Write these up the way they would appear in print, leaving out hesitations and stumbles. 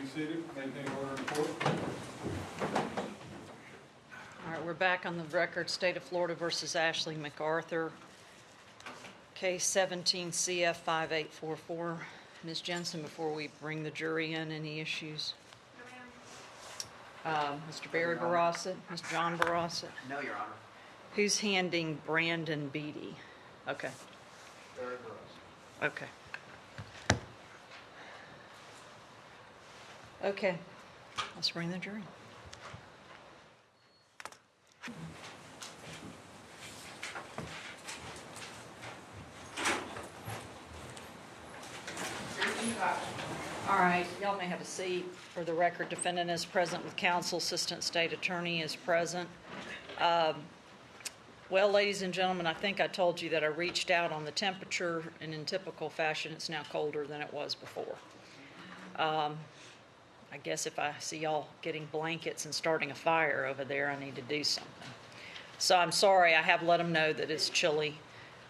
be seated. Maintain order in court. All right, we're back on the record. State of Florida versus Ashley McArthur. Case 17 CF 5844. Ms. Jensen, before we bring the jury in, any issues? No, ma'am. Mr. Barry Barossa, Mr. John Barossa. No, Your Honor. Who's handing Brandon Beatty? Okay. Barry Barossa. Okay. Okay, let's bring the jury. All right, y'all may have a seat. For the record, defendant is present with counsel, assistant state attorney is present. Well, ladies and gentlemen, I think I told you that I reached out on the temperature, and in typical fashion, it's now colder than it was before. I guess if I see y'all getting blankets and starting a fire over there, I need to do something. So I'm sorry, I have let them know that it's chilly.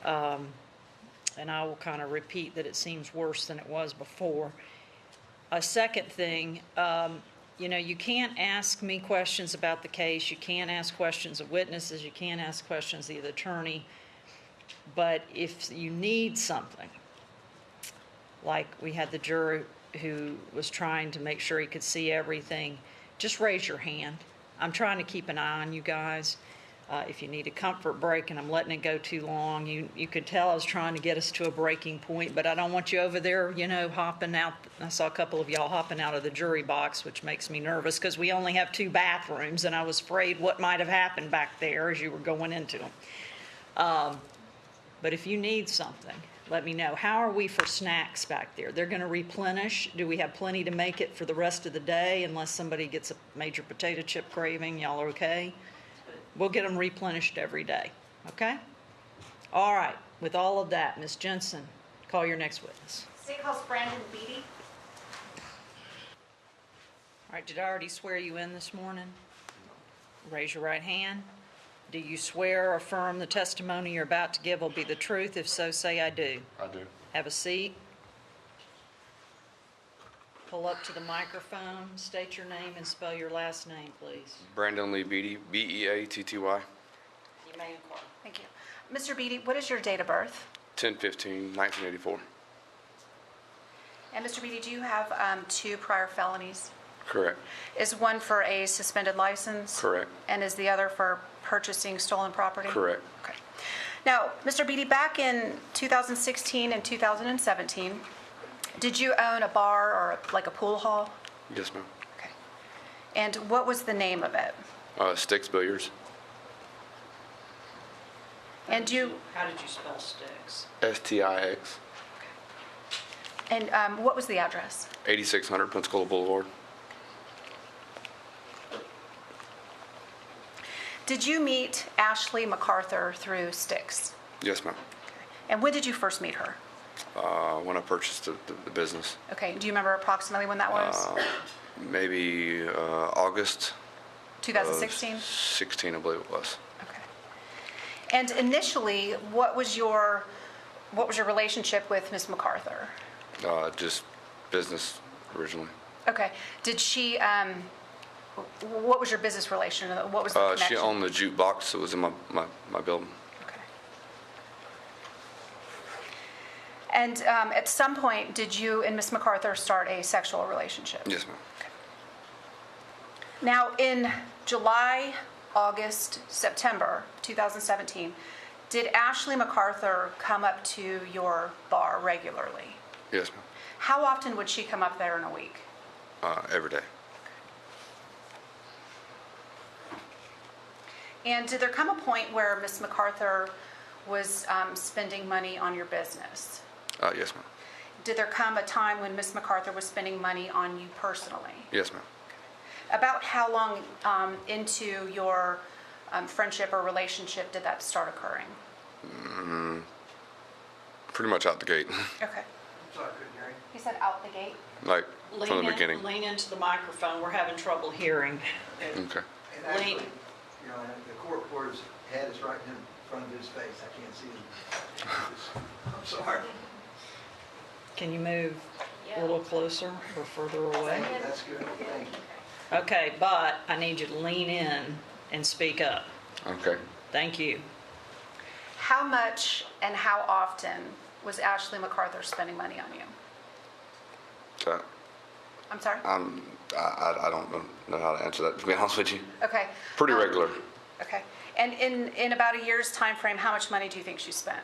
And I will kind of repeat that it seems worse than it was before. A second thing, you can't ask me questions about the case. You can't ask questions of witnesses. You can't ask questions of the attorney. But if you need something, like we had the juror who was trying to make sure he could see everything, just raise your hand. I'm trying to keep an eye on you guys. If you need a comfort break and I'm letting it go too long, you could tell I was trying to get us to a breaking point, but I don't want you over there, hopping out. I saw a couple of y'all hopping out of the jury box, which makes me nervous because we only have 2 bathrooms, and I was afraid what might have happened back there as you were going into them. But if you need something, let me know. How are we for snacks back there? They're going to replenish. Do we have plenty to make it for the rest of the day unless somebody gets a major potato chip craving? Y'all are okay? We'll get them replenished every day, okay? All right, with all of that, Ms. Jensen, call your next witness. State calls Brandon Beatty. All right, did I already swear you in this morning? Raise your right hand. Do you swear or affirm the testimony you're about to give will be the truth? If so, say I do. I do. Have a seat. Pull up to the microphone. State your name and spell your last name, please. Brandon Lee Beatty, Beatty. You may inquire. Thank you. Mr. Beatty, what is your date of birth? 10/15/1984. And Mr. Beatty, do you have 2 prior felonies? Correct. Is one for a suspended license? Correct. And is the other for purchasing stolen property? Correct. Okay. Now, Mr. Beatty, back in 2016 and 2017, did you own a bar or like a pool hall? Yes, ma'am. Okay. And what was the name of it? Sticks Billiards. And How did you spell sticks? STIX. And what was the address? 8600 Pensacola Boulevard. Did you meet Ashley McArthur through Styx? Yes, ma'am. And when did you first meet her? When I purchased the business. Okay, do you remember approximately when that was? Maybe August 2016? 16, I believe it was. Okay. And initially, what was your relationship with Ms. McArthur? Just business originally. Okay. Did she, what was your business relation? What was the connection? She owned the jukebox that was in my building. Okay. And at some point, did you and Ms. McArthur start a sexual relationship? Yes, ma'am. Okay. Now, in July, August, September 2017, did Ashley McArthur come up to your bar regularly? Yes, ma'am. How often would she come up there in a week? Every day. And did there come a point where Ms. McArthur was spending money on your business? Yes, ma'am. Did there come a time when Ms. McArthur was spending money on you personally? Yes, ma'am. About how long into your friendship or relationship did that start occurring? Pretty much out the gate. Okay. Sorry, I couldn't hear you. He said out the gate? Like, from the beginning. Lean into the microphone. We're having trouble hearing. Okay. And actually, the court reporter's head is right in front of his face. I can't see him. I'm sorry. Can you move? A little closer or further away? That's good, thank you. Okay, but I need you to lean in and speak up. Okay. Thank you. How much and how often was Ashley McArthur spending money on you? I'm sorry? I don't know how to answer that, to be honest with you. Okay. Pretty regular. Okay. And in about a year's time frame, how much money do you think she spent?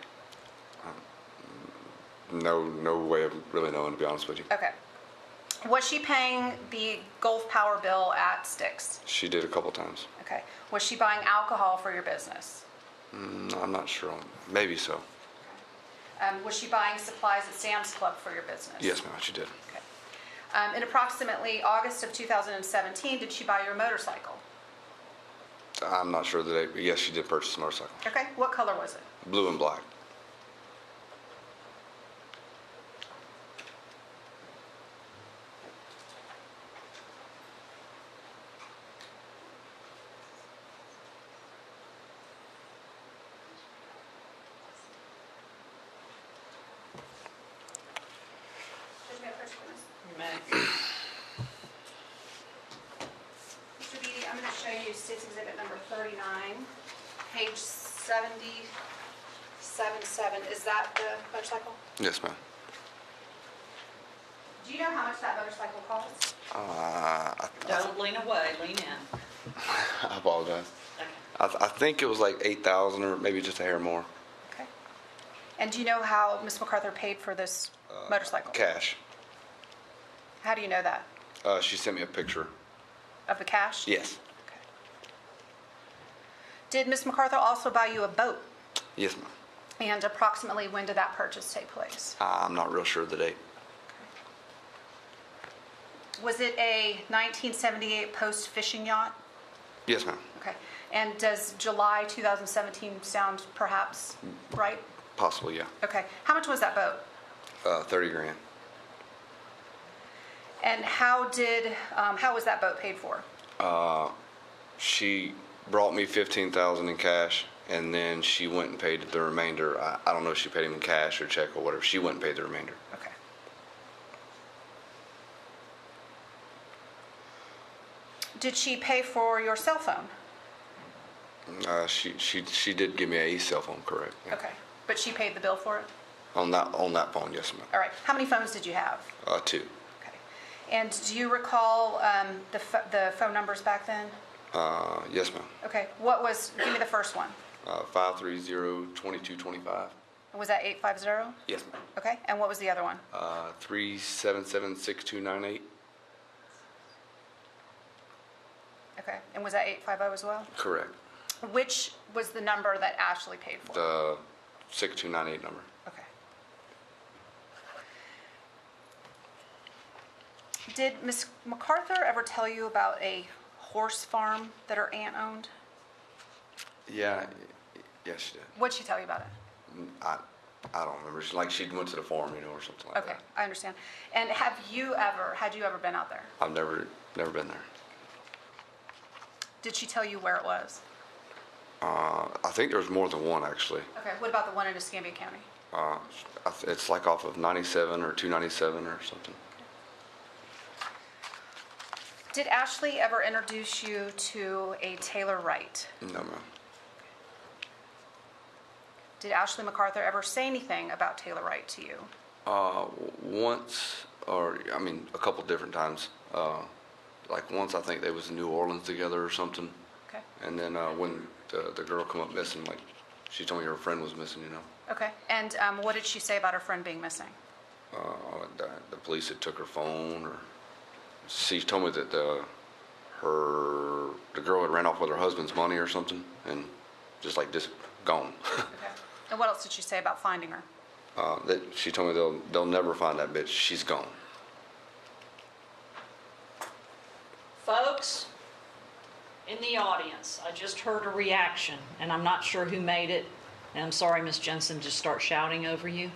No way of really knowing, to be honest with you. Okay. Was she paying the Gulf Power bill at Styx? She did a couple times. Okay. Was she buying alcohol for your business? I'm not sure. Maybe so. Was she buying supplies at Sam's Club for your business? Yes, ma'am, she did. Okay. In approximately August of 2017, did she buy your motorcycle? I'm not sure the date, but yes, she did purchase a motorcycle. Okay. What color was it? Blue and black. Mr. Beatty, I'm going to show you State's Exhibit number 39, page 77. Is that the motorcycle? Yes, ma'am. Do you know how much that motorcycle costs? Don't lean away, lean in. I apologize. Okay. I think it was like 8,000 or maybe just a hair more. Okay. And do you know how Ms. McArthur paid for this motorcycle? Cash. How do you know that? She sent me a picture. Of the cash? Yes. Okay. Did Ms. McArthur also buy you a boat? Yes, ma'am. And approximately when did that purchase take place? I'm not real sure of the date. Was it a 1978 Post fishing yacht? Yes, ma'am. Okay. And does July 2017 sound perhaps right? Possibly, yeah. Okay. How much was that boat? 30 grand. And how was that boat paid for? She brought me 15,000 in cash, and then she went and paid the remainder. I don't know if she paid him in cash or check or whatever. She went and paid the remainder. Okay. Did she pay for your cell phone? She did give me a cell phone, correct? Yeah. Okay. But she paid the bill for it? On that phone, yes, ma'am. All right. How many phones did you have? 2. Okay. And do you recall the phone numbers back then? Yes, ma'am. Okay. Give me the first one. 530-2225. Was that 850? Yes, ma'am. Okay. And what was the other one? 377-6298. Okay. And was that 850 as well? Correct. Which was the number that Ashley paid for? The 6298 number. Okay. Did Ms. McArthur ever tell you about a horse farm that her aunt owned? Yeah, yes, she did. What'd she tell you about it? I don't remember. She went to the farm, or something like Okay, that. I understand. And had you ever been out there? I've never been there. Did she tell you where it was? I think there's more than one, actually. Okay, what about the one in Escambia County? It's like off of 97 or 297 or something. Did Ashley ever introduce you to a Taylor Wright? No, ma'am. Did Ashley McArthur ever say anything about Taylor Wright to you? Once, a couple different times. Like once, I think they was in New Orleans together or something. Okay. And then when the girl come up missing, like she told me her friend was missing, Okay, and what did she say about her friend being missing? The police had took her phone, or she told me that the girl had ran off with her husband's money or something, and just gone. Okay. And what else did she say about finding her? That she told me they'll never find that bitch. She's gone. Folks in the audience, I just heard a reaction, and I'm not sure who made it. And I'm sorry, Miss Jensen, just start shouting over you.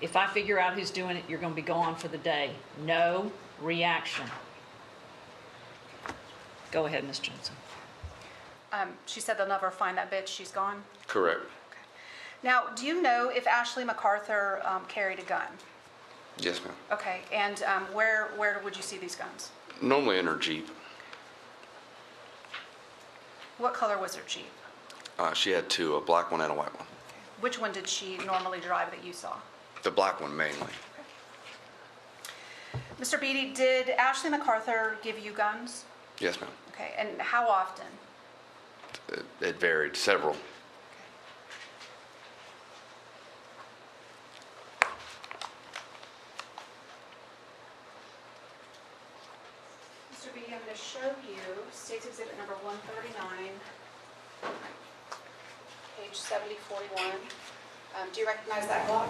If I figure out who's doing it, you're going to be gone for the day. No reaction. Go ahead, Miss Jensen. She said they'll never find that bitch. She's gone. Correct. Now, do you know if Ashley McArthur carried a gun? Yes, ma'am. Okay, and where would you see these guns? Normally in her Jeep. What color was her Jeep? She had two, a black one and a white one. Which one did she normally drive that you saw? The black one mainly. Mr. Beatty, did Ashley McArthur give you guns? Yes, ma'am. Okay, and how often? It varied, several. Mr. Beatty, I'm going to show you State's Exhibit number 139, page 7041. Do you recognize that Glock?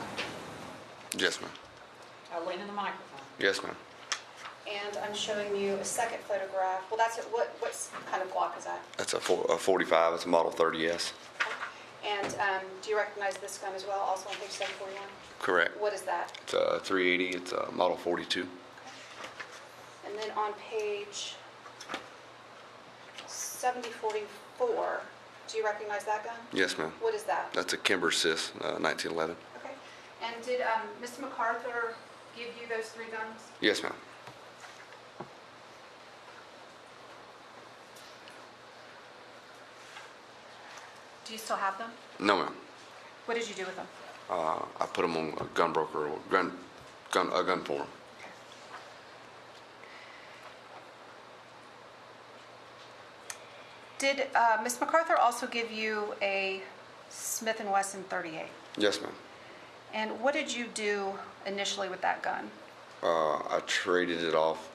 Yes, ma'am. I'll lean in the microphone. Yes, ma'am. And I'm showing you a second photograph. Well, that's it. What kind of Glock is that? That's a 45. It's a Model 30S. And do you recognize this gun as well, also on page 741? Correct. What is that? It's a 380. It's a Model 42. And then on page 7044, do you recognize that gun? Yes, ma'am. What is that? That's a Kimber Sis, 1911. Okay. And did Mr. McArthur give you those three guns? Yes, ma'am. Do you still have them? No, ma'am. What did you do with them? I put them on a gun broker, or a gun forum. Did Ms. McArthur also give you a Smith & Wesson 38? Yes, ma'am. And what did you do initially with that gun? I traded it off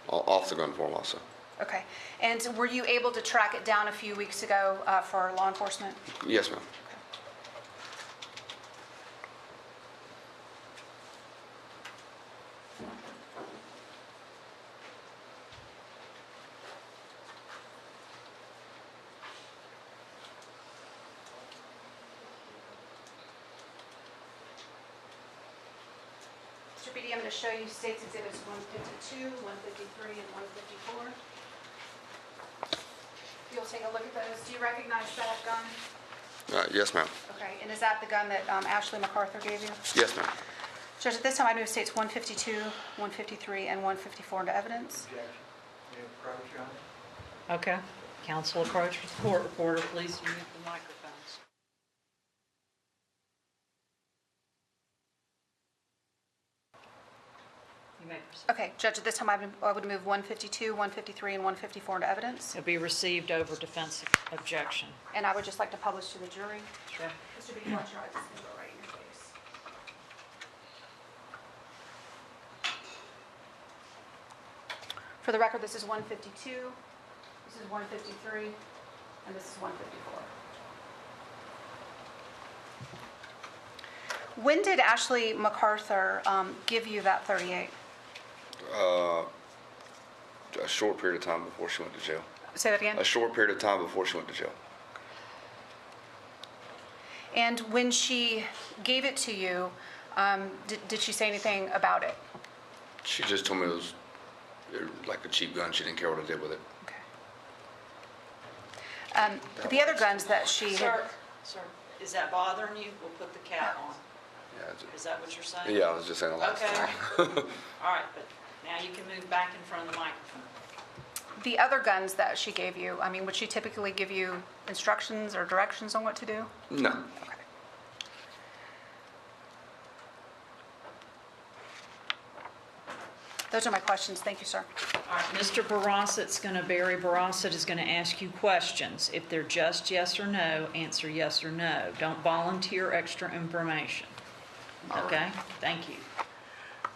the gun forum also. Okay. And were you able to track it down a few weeks ago for law enforcement? Yes, ma'am. Mr. Beatty, I'm going to show you State's Exhibits 152, 153, and 154. You'll take a look at those. Do you recognize that gun? Yes, ma'am. Okay, and is that the gun that Ashley McArthur gave you? Yes, ma'am. Judge, at this time, I move States 152, 153, and 154 into evidence. Objection. Any approach, Your Honor? Okay. Counsel approach with the court reporter, please mute the microphones. You may proceed. Okay, Judge, at this time, I would move 152, 153, and 154 into evidence. It'll be received over defense objection. And I would just like to publish to the jury. Sure. Mr. Beatty, watch your eyes. It's going to go right in your face. For the record, this is 152, this is 153, and this is 154. When did Ashley McArthur give you that 38? A short period of time before she went to jail. Say that again? A short period of time before she went to jail. And when she gave it to you, did she say anything about it? She just told me it was like a cheap gun. She didn't care what I did with it. Okay. The other guns that she had... Sir, is that bothering you? We'll put the cap on. Yeah, Is that what you're saying? yeah, I was just saying the last Okay. time. All right, but now you can move back in front of the microphone. The other guns that she gave you, I mean, would she typically give you instructions or directions on what to do? No. Okay. Those are my questions. Thank you, sir. All right, Mr. Barry Barosset is going to ask you questions. If they're just yes or no, answer yes or no. Don't volunteer extra information. Okay? Thank you.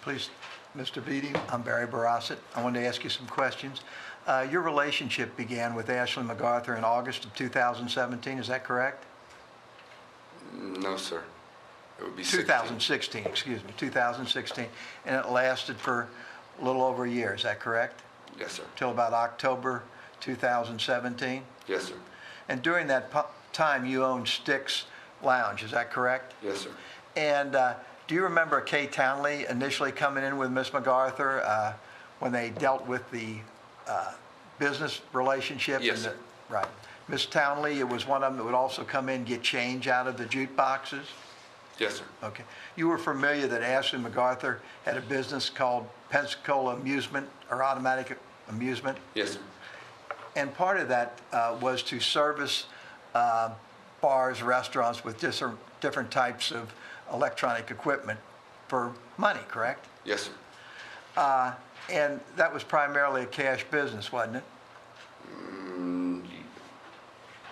Please, Mr. Beatty, I'm Barry Barosset. I wanted to ask you some questions. Your relationship began with Ashley McArthur in August of 2017, is that correct? No, sir. It would be 2016, excuse me, 2016. And it lasted for a little over a year, is that correct? Yes, sir. Till about October 2017? Yes, sir. And during that time, you owned Sticks Lounge, is that correct? Yes, sir. And do you remember Kay Townley initially coming in with Miss McArthur when they dealt with the business relationship? Yes, sir. Right. Miss Townley, it was one of them that would also come in and get change out of the jute boxes? Yes, sir. Okay. You were familiar that Ashley McArthur had a business called Pensacola Amusement or Automatic Amusement? Yes, sir. And part of that was to service bars, restaurants with different types of electronic equipment for money, correct? Yes, sir. And that was primarily a cash business, wasn't it?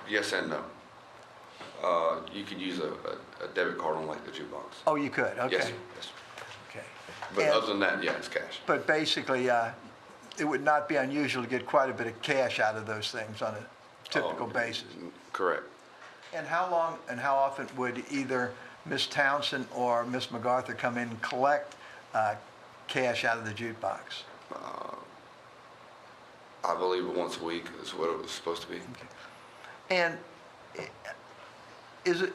Yes and no. You could use a debit card on like the jukebox. Oh, you could, okay. Yes, sir. Yes, sir. Okay. But And- other than that, yeah, it's cash. But basically, it would not be unusual to get quite a bit of cash out of those things on a typical basis. Correct. And how long and how often would either Miss Townsend or Miss McArthur come in and collect cash out of the jukebox? I believe once a week is what it was supposed to be. And is it,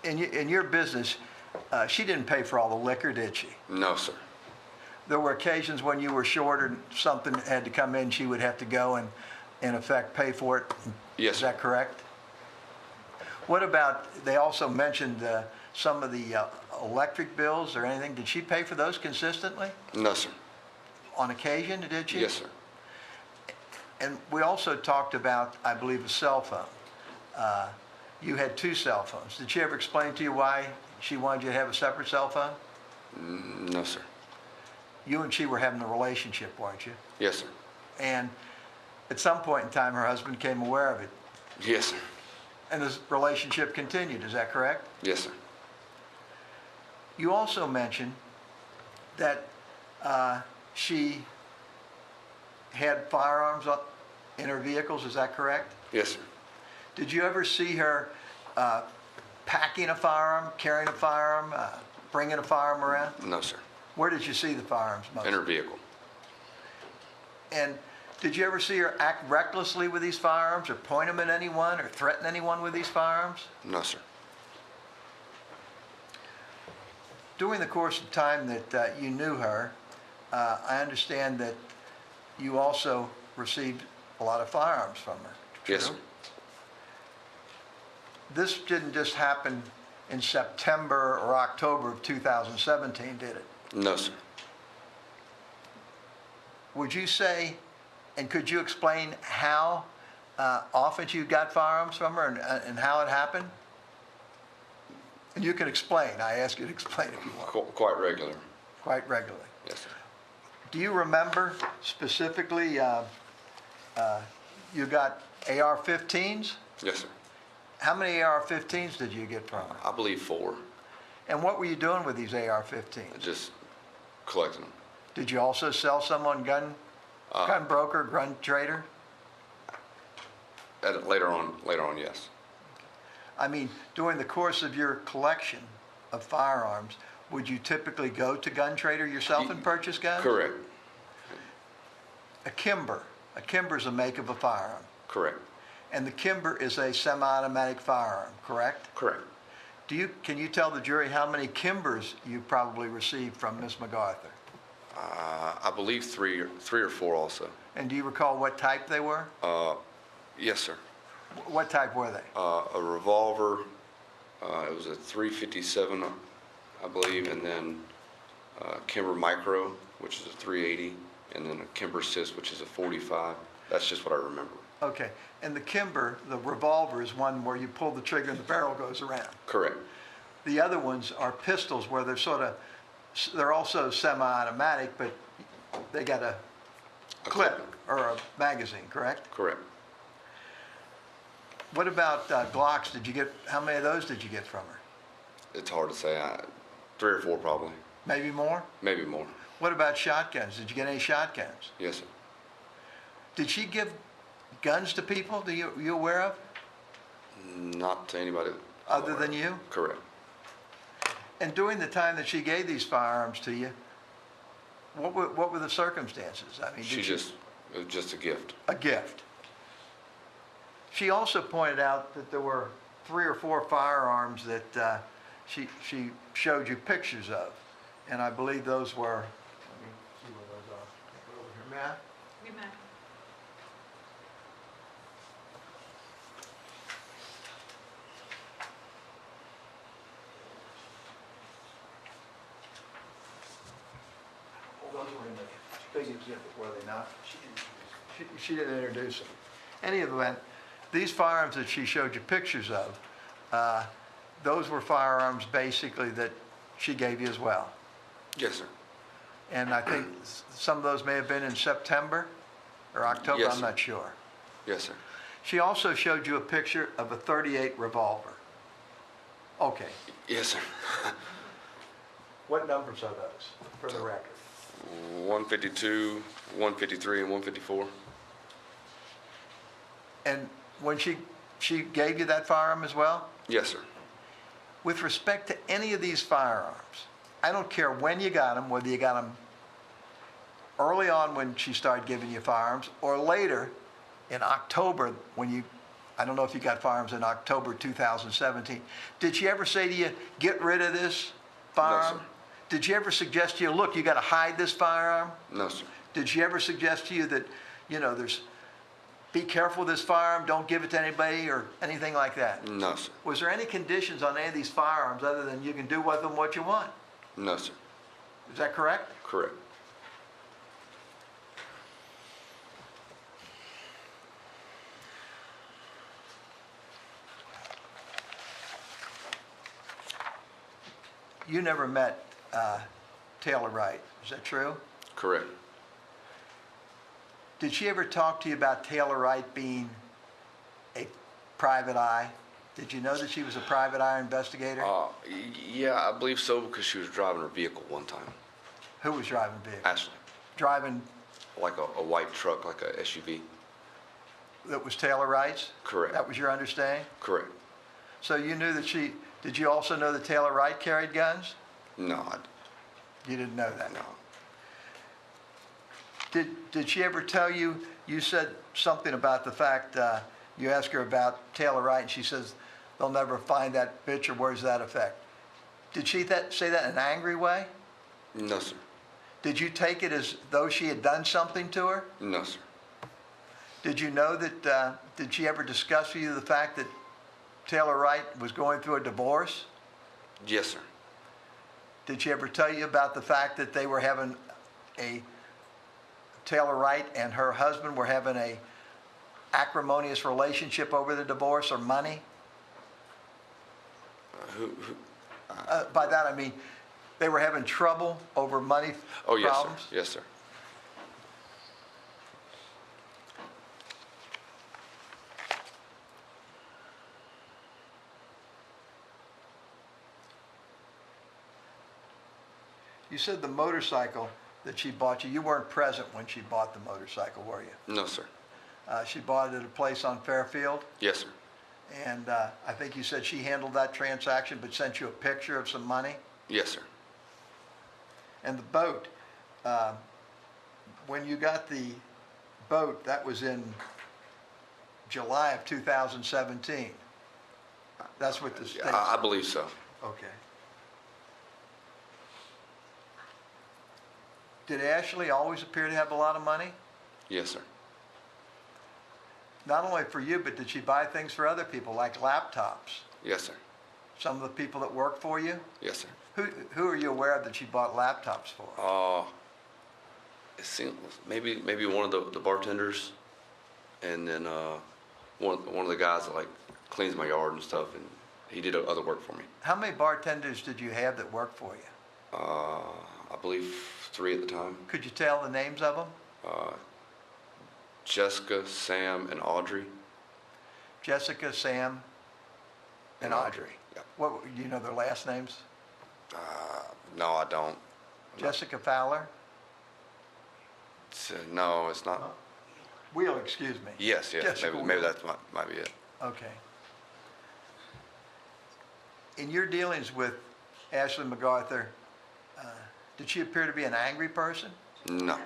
in your business, she didn't pay for all the liquor, did she? No, sir. There were occasions when you were short or something had to come in, she would have to go and, in effect, pay for it? Yes, Is sir. that correct? What about, they also mentioned some of the electric bills or anything. Did she pay for those consistently? No, sir. On occasion, did she? Yes, sir. And we also talked about, I believe, a cell phone. You had 2 cell phones. Did she ever explain to you why she wanted you to have a separate cell phone? No, sir. You and she were having a relationship, weren't you? Yes, sir. And at some point in time, her husband became aware of it. Yes, sir. And this relationship continued, is that correct? Yes, sir. You also mentioned that she had firearms in her vehicles, is that correct? Yes, sir. Did you ever see her packing a firearm, carrying a firearm, bringing a firearm around? No, sir. Where did you see the firearms most? In her vehicle. And did you ever see her act recklessly with these firearms or point them at anyone or threaten anyone with these firearms? No, sir. During the course of time that you knew her, I understand that you also received a lot of firearms from her. Yes, true? sir. This didn't just happen in September or October of 2017, did it? No, sir. Would you say, and could you explain how often you got firearms from her and how it happened? And you can explain. I ask you to explain if you want. Quite regular. Quite regularly. Yes, sir. Do you remember specifically you got AR-15s? Yes, sir. How many AR-15s did you get from her? I believe 4. And what were you doing with these AR-15s? Just collecting them. Did you also sell some on gun broker, gun trader? Later on, yes. I mean, during the course of your collection of firearms, would you typically go to gun trader yourself and purchase guns? Correct. A Kimber. A Kimber is a make of a firearm. Correct. And the Kimber is a semi-automatic firearm, correct? Correct. Can you tell the jury how many Kimbers you probably received from Miss McArthur? I believe three or four also. And do you recall what type they were? Yes, sir. What type were they? A revolver. It was a .357, I believe, and then Kimber Micro, which is a .380, and then a Kimber Sis, which is a .45. That's just what I remember. Okay. And the Kimber, the revolver, is one where you pull the trigger and the barrel goes around. Correct. The other ones are pistols where they're also semi-automatic, but they got a clip or a magazine, correct? Correct. What about Glocks? How many of those did you get from her? It's hard to say. 3 or 4 probably. Maybe more? Maybe more. What about shotguns? Did you get any shotguns? Yes, sir. Did she give guns to people that you aware of, Not to anybody. other than you? Correct. And during the time that she gave these firearms to you, what were the circumstances? I mean, It was just a gift. a gift. She also pointed out that there were 3 or 4 firearms that she showed you pictures of, and I believe those were. Let me see where those are. Go over here, Matt. big exhibit, were they not? She didn't introduce them. Any event, these firearms that she showed you pictures of, those were firearms basically that she gave you as well. Yes, sir. And I think some of those may have been in September or October, Yes, I'm sir. not sure. Yes, sir. She also showed you a picture of a .38 revolver. Okay. Yes, sir. What numbers are those, for the record? 152, 153, and 154. And when she gave you that firearm as well? Yes, sir. With respect to any of these firearms, I don't care when you got them, whether you got them early on when she started giving you firearms, or later in October when you, I don't know if you got firearms in October 2017. Did she ever say to you, get rid of this firearm? sir. Did she ever suggest to you, look, you got to hide this firearm? No, sir. Did she ever suggest to you that, be careful with this firearm, don't give it to anybody or anything like that? No, sir. Was there any conditions on any of these firearms other than you can do with them what you want? No, sir. Is that correct? Correct. You never met Taylor Wright, is that true? Correct. Did she ever talk to you about Taylor Wright being a private eye? Did you know that she was a private eye investigator? Yeah, I believe so because she was driving her vehicle one time. Who was driving the vehicle? Ashley. Driving, Like a white truck, like a SUV. that was Taylor Wright's? Correct. That was your understanding? Correct. So you knew that did you also know that Taylor Wright carried guns? No, You didn't know that? no. Did she ever tell you, you said something about the fact, you asked her about Taylor Wright, and she says, they'll never find that bitch, or where's that effect? Did she say that in an angry way? No, sir. Did you take it as though she had done something to her? No, sir. Did you know that, did she ever discuss with you the fact that Taylor Wright was going through a divorce? Yes, sir. Did she ever tell you about the fact that they were having Taylor Wright and her husband were having a acrimonious relationship over the divorce or money? Who? By that I mean, they were having trouble over money Oh, yes, problems? sir. Yes, sir. You said the motorcycle that she bought you weren't present when she bought the motorcycle, were you? No, sir. She bought it at a place on Fairfield, Yes, sir. and I think you said she handled that transaction but sent you a picture of some money? Yes, sir. And the boat, when you got the boat, that was in July of 2017. That's what the state... I believe so. Okay. Did Ashley always appear to have a lot of money? Yes, sir. Not only for you, but did she buy things for other people, like laptops? Yes, sir. Some of the people that work for you? Yes, sir. Who are you aware of that she bought laptops for? It seems maybe one of the bartenders, and then one of the guys that like cleans my yard and stuff, and he did other work for me. How many bartenders did you have that worked for you? I believe 3 at the time. Could you tell the names of them? Jessica, Sam, and Audrey. Jessica, Sam, and Audrey. Yeah. What, do you know their last names? No, I don't. Jessica Fowler? No, it's not. Wheel, excuse me. Yes, yes. Jessica Maybe Wheel. that might be it. Okay. In your dealings with Ashley McArthur, did she appear to be an angry person? No.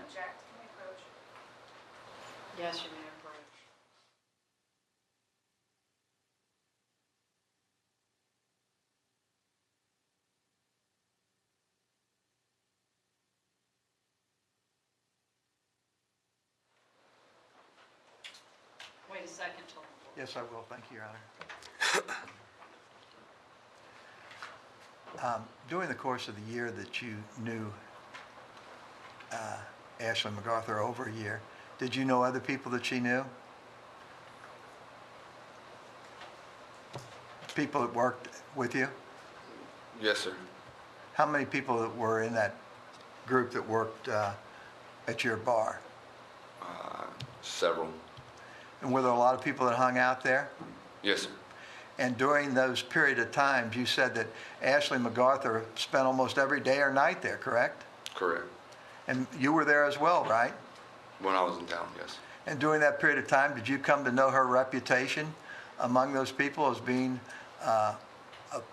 Yes, you may approach. Wait a second till. Yes, I will. Thank you, Your Honor. During the course of the year that you knew Ashley McArthur over a year. Did you know other people that she knew? People that worked with you? Yes, sir. How many people that were in that group that worked at your bar? Several. And were there a lot of people that hung out there? Yes, sir. And during those period of times, you said that Ashley McArthur spent almost every day or night there, correct? Correct. And you were there as well, right? When I was in town, yes. And during that period of time, did you come to know her reputation among those people as being a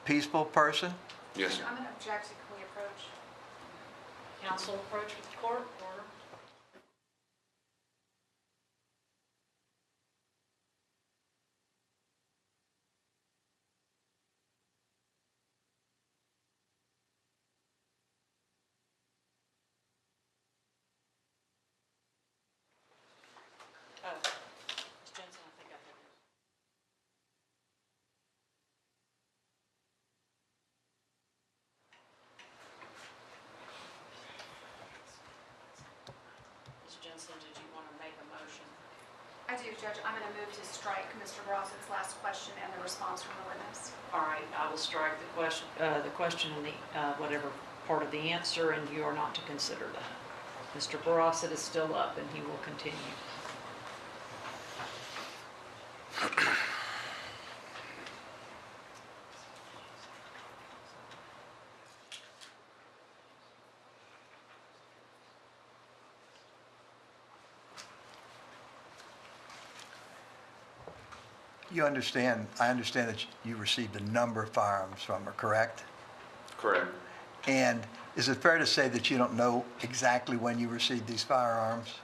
peaceful person? Yes, sir. I'm going to object. Can we approach? Counsel approach with the court, order. Ms. Jensen, I think I have yours. Ms. Jensen, did you want to make a motion? I do, Judge. I'm going to move to strike Mr. Ross's last question and the response from the witness. All right, I will strike the question and the, whatever part of the answer, and you are not to consider that. Mr. Barossett is still up, and he will continue. I understand that you received a number of firearms from her, correct? Correct. And is it fair to say that you don't know exactly when you received these firearms?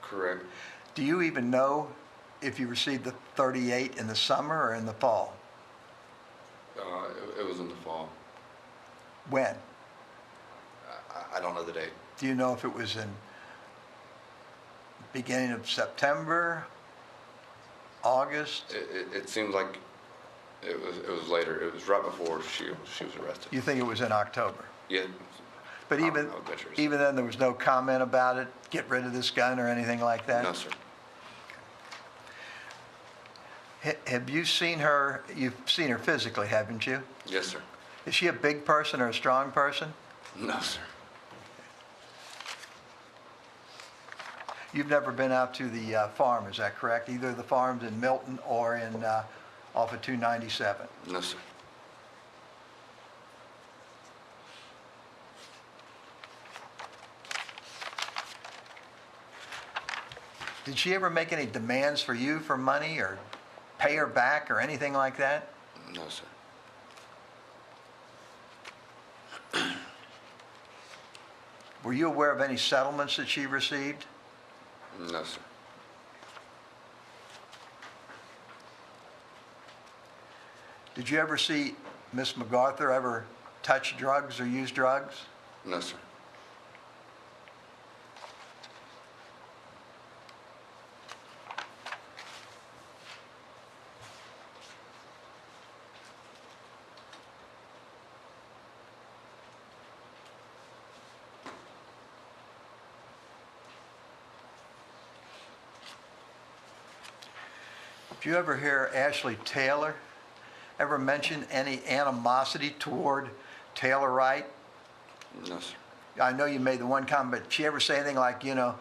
Correct. Do you even know if you received the 38 in the summer or in the fall? It was in the fall. When? I don't know the date. Do you know if it was in beginning of September, August? It seemed like it was later. It was right before she was arrested. You think it was in October? Yeah. But I even would venture to say. even then, there was no comment about it, get rid of this gun or anything like that? No, sir. Have you seen her, you've seen her physically, haven't you? Yes, sir. Is she a big person or a strong person? No, sir. You've never been out to the farm, is that correct? Either the farms in Milton or in off of 297? No, sir. Did she ever make any demands for you for money or pay her back or anything like that? No, sir. Were you aware of any settlements that she received? No, sir. Did you ever see Miss McArthur ever touch drugs or use drugs? No, sir. Did you ever hear Ashley Taylor ever mention any animosity toward Taylor Wright? No, sir. I know you made the one comment, but did she ever say anything like, you know,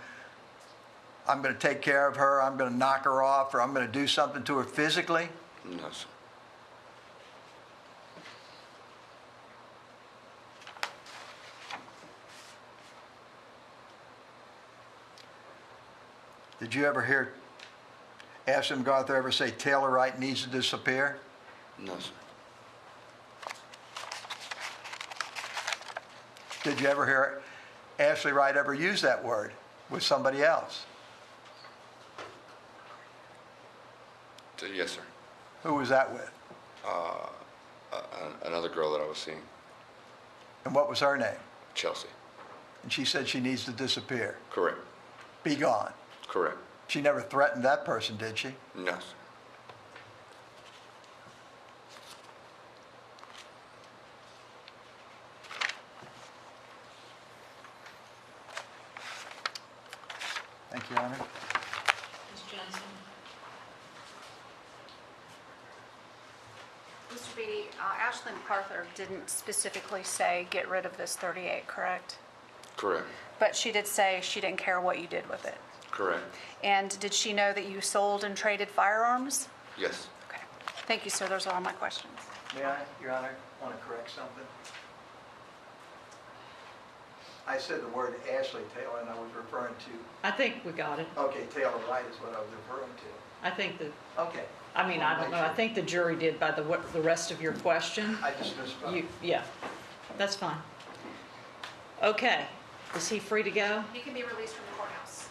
I'm going to take care of her, I'm going to knock her off, or I'm going to do something to her physically? No, sir. Did you ever hear Ashley McArthur ever say Taylor Wright needs to disappear? No, sir. Did you ever hear Ashley Wright ever use that word with somebody else? Yes, sir. Who was that with? Another girl that I was seeing, And what was her name? Chelsea. And she said she needs to disappear. Correct. Be gone. Correct. She never threatened that person, did she? No, sir. Thank you, Your Honor. Ms. Jensen? Mr. Beatty, Ashley McArthur didn't specifically say get rid of this 38, correct? Correct. But she did say she didn't care what you did with it. Correct. And did she know that you sold and traded firearms? Yes. Okay. Thank you, sir. Those are all my questions. May I, Your Honor, want to correct something? I said the word Ashley Taylor, and I was referring to, I think we got it. okay, Taylor Wright is what I was referring to. I think that, Okay. I mean, I don't know, I think the jury did by the rest of your question. I just misspoke. Yeah, that's fine. Okay, is he free to go? He can be released from the courthouse.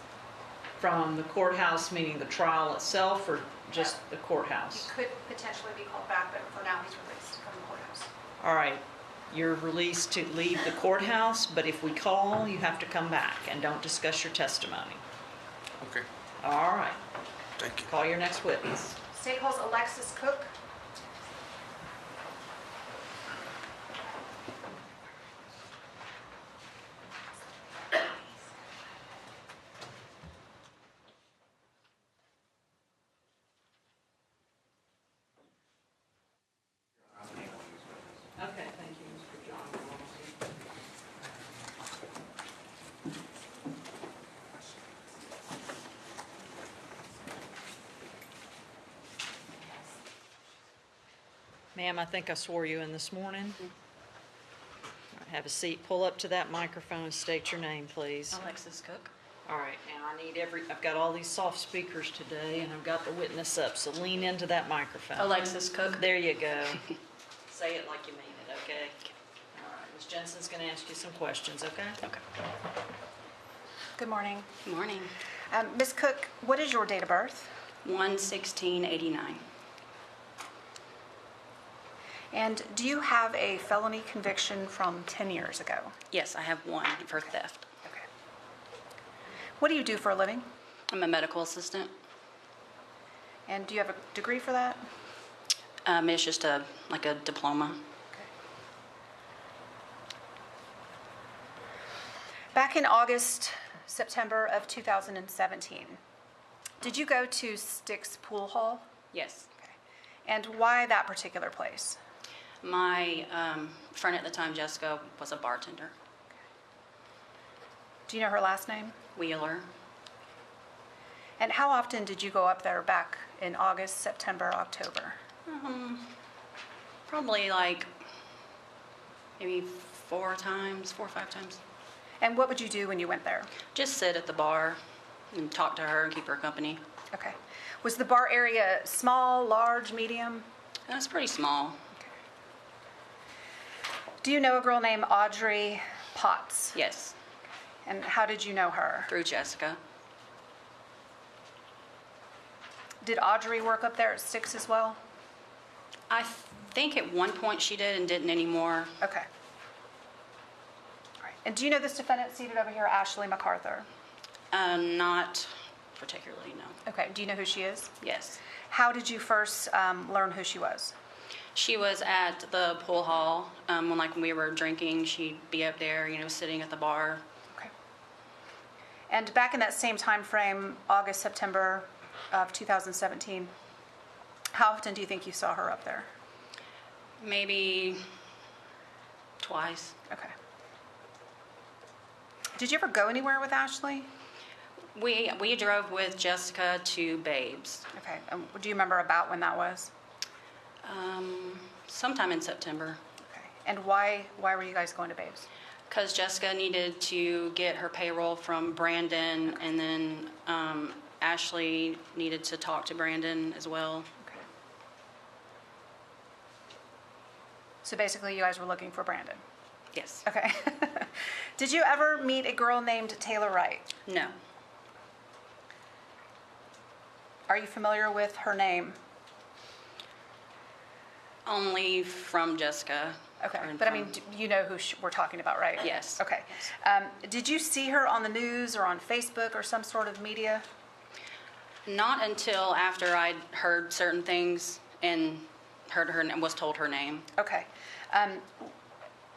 From the courthouse, meaning the trial itself, or just the He courthouse? could potentially be called back, but for now he's released from the courthouse. All right, you're released to leave the courthouse, but if we call, you have to come back and don't discuss your testimony. Okay. All right, Thank you. call your next witness. State calls Alexis Cook. Okay, thank you, Mr. John. Ma'am, I think I swore you in this morning. All right, have a seat. Pull up to that microphone and state your name, please. Alexis Cook. All right, now I need I've got all these soft speakers today, and I've got the witness up, so lean into that microphone. Alexis Cook. There you go. Say it like you mean it, okay? All right, Ms. Jensen's going to ask you some questions, okay? Okay. Good morning. Good morning. Ms. Cook, what is your date of birth? 1/16/89. And do you have a felony conviction from 10 years ago? Yes, I have one for theft. Okay. What do you do for a living? I'm a medical assistant. And do you have a degree for that? It's just like a diploma. Back in August, September of 2017, did you go to Styx Pool Hall? Yes. Okay. And why that particular place? My friend at the time, Jessica, was a bartender. Do you know her last name? Wheeler. And how often did you go up there back in August, September, October? Probably like maybe 4 or 5 times. And what would you do when you went there? Just sit at the bar and talk to her and keep her company. Okay. Was the bar area small, large, medium? It's pretty small. Do you know a girl named Audrey Potts? Yes. And how did you know her? Through Jessica. Did Audrey work up there at Styx as well? I think at one point she did and didn't anymore. Okay. All right. And do you know this defendant seated over here, Ashley McArthur? Not particularly, no. Okay. Do you know who she is? Yes. How did you first learn who she was? She was at the pool hall when we were drinking. She'd be up there, sitting at the bar. Okay. And back in that same time frame, August, September of 2017, how often do you think you saw her up there? Maybe twice. Okay. Did you ever go anywhere with Ashley? We drove with Jessica to Babes. Okay. Do you remember about when that was? Sometime in September. Okay. And why were you guys going to Babes? Because Jessica needed to get her payroll from Brandon, and then Ashley needed to talk to Brandon as well. Okay. So basically, you guys were looking for Brandon. Yes. Okay. Did you ever meet a girl named Taylor Wright? No. Are you familiar with her name? Only from Jessica. Okay. And But I from- mean, you know who we're talking about, right? Yes. Okay. Did you see her on the news or on Facebook or some sort of media? Not until after I'd heard certain things and was told her name. Okay.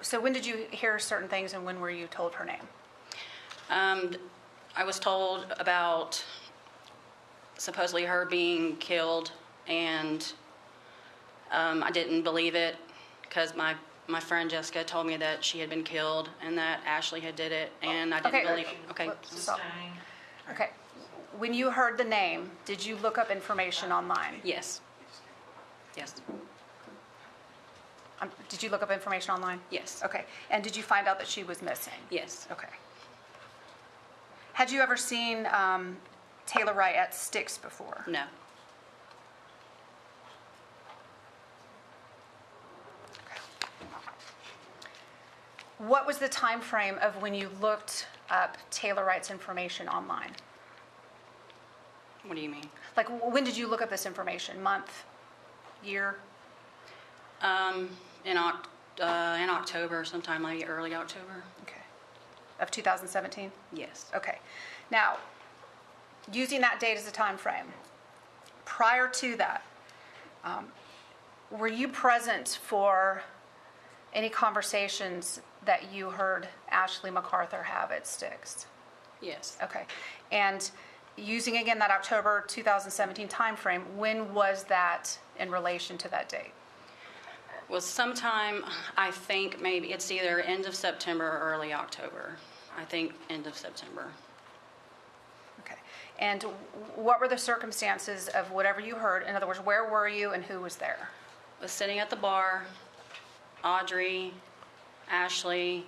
So when did you hear certain things and when were you told her name? I was told about supposedly her being killed, and I didn't believe it because my friend Jessica told me that she had been killed and that Ashley had did it, and I didn't Okay. believe it. Okay. Stop. Okay. When you heard the name, did you look up information online? Yes. Yes. Did you look up information online? Yes. Okay. And did you find out that she was missing? Yes. Okay. Had you ever seen Taylor Wright at Styx before? No. What was the time frame of when you looked up Taylor Wright's information online? What do you mean? Like, when did you look up this information? Month? Year? In October, sometime like early October. Okay. Of 2017? Yes. Okay. Now, using that date as a time frame, prior to that, were you present for any conversations that you heard Ashley McArthur have at Styx? Yes. Okay. And using again that October 2017 timeframe, when was that in relation to that date? Was sometime, I think maybe it's either end of September or early October. I think end of September. Okay. And what were the circumstances of whatever you heard? In other words, where were you and who was there? Was sitting at the bar, Audrey, Ashley.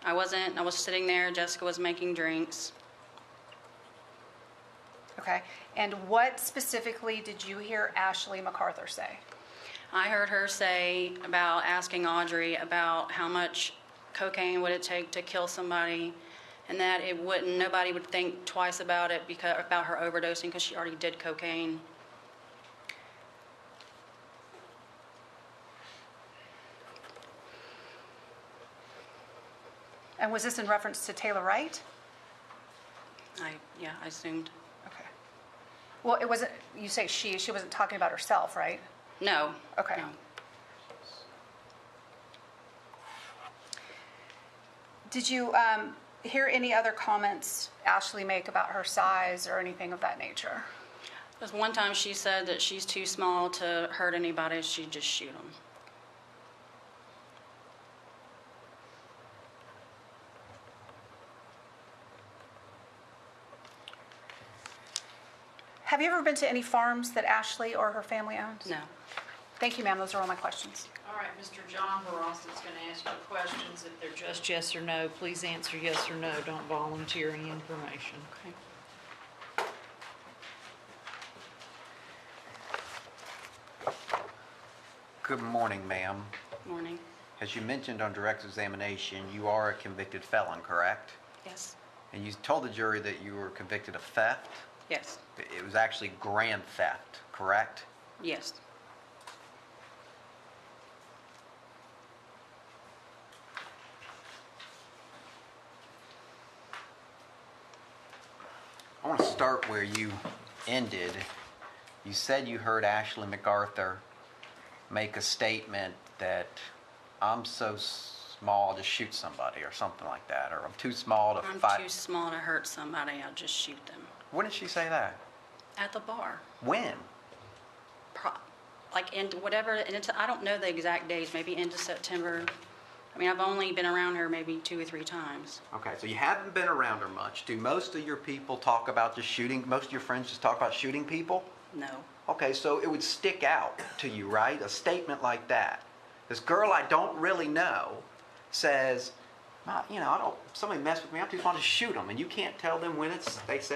I was sitting there, Jessica was making drinks. Okay. And what specifically did you hear Ashley McArthur say? I heard her say about asking Audrey about how much cocaine would it take to kill somebody, and that nobody would think twice about it about her overdosing because she already did cocaine. And was this in reference to Taylor Wright? I assumed. Okay. Well, it wasn't, you say she wasn't talking about herself, right? No. Okay. No. Did you hear any other comments Ashley make about her size or anything of that nature? Because one time she said that she's too small to hurt anybody, she'd just shoot them. Have you ever been to any farms that Ashley or her family owns? No. Thank you, ma'am. Those are all my questions. All right, Mr. John Barros is going to ask you questions. If they're just yes or no, please answer yes or no. Don't volunteer any information. Okay. Good morning, ma'am. Morning. As you mentioned on direct examination, you are a convicted felon, correct? Yes. And you told the jury that you were convicted of theft. Yes. It was actually grand theft, correct? Yes. I want to start where you ended. You said you heard Ashley McArthur make a statement that I'm so small to shoot somebody or something like that, or I'm too small to I'm fight. too small to hurt somebody, I'll just shoot them. When did she say that? At the bar. When? Like into whatever, I don't know the exact days, maybe into September. I mean, I've only been around her maybe 2 or 3 times. Okay, so you haven't been around her much. Do most of your people talk about just shooting, most of your friends just talk about shooting people? No. Okay, so it would stick out to you, right? A statement like that. This girl I don't really know says, you know, somebody messed with me, I'm too small to shoot them. And you can't tell them when